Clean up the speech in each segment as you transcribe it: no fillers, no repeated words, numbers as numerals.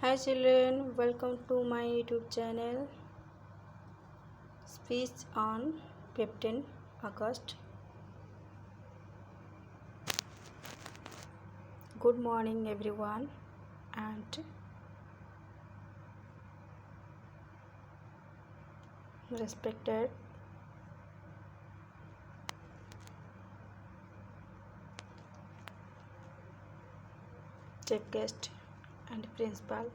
Hi children, welcome to my YouTube channel. Speech on 15 August. Good morning everyone and respected chief guest and principal.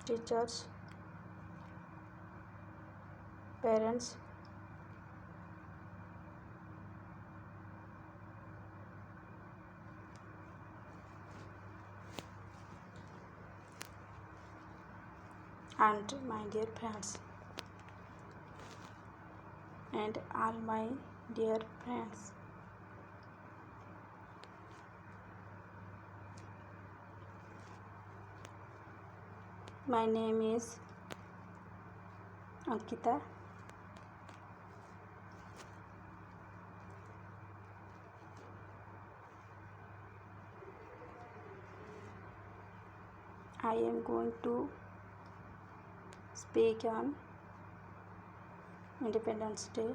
Teachers, parents, and my dear friends, and all my dear friends. My name is Ankita. I am going to speak on Independence Day.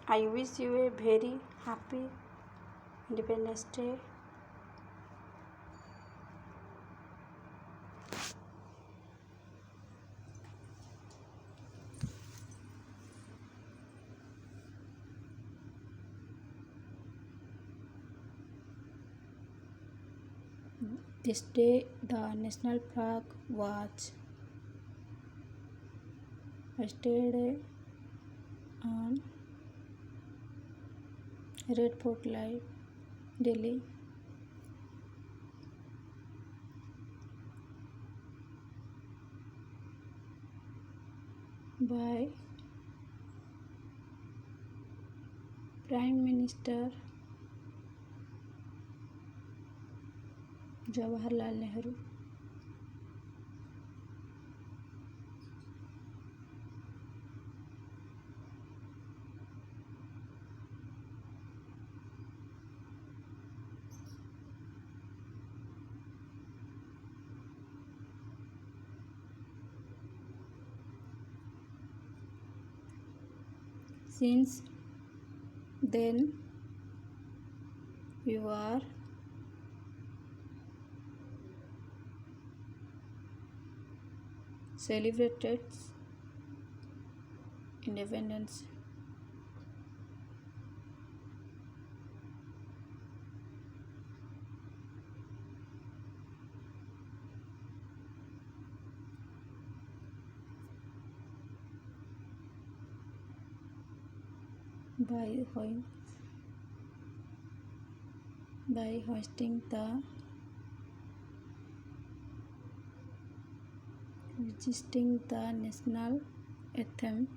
I wish you a very happy Independence Day. This day, the national flag was hoisted on Red Fort, Delhi. By Prime Minister Jawaharlal Nehru. Since then, we are celebrated independence. By hoisting the resisting the national anthem.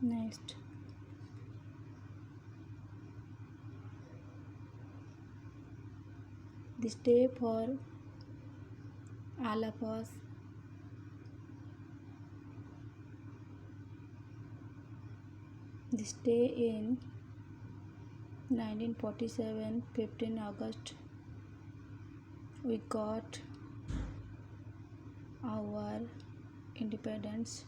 Next, this day for all of us. This day in 1947, 15 August, we got our independence.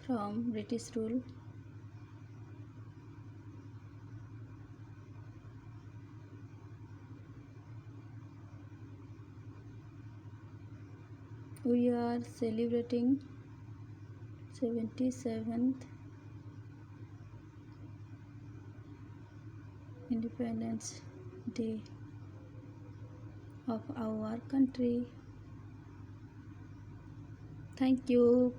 From British rule. We are celebrating 77th Independence Day of our country. Thank you.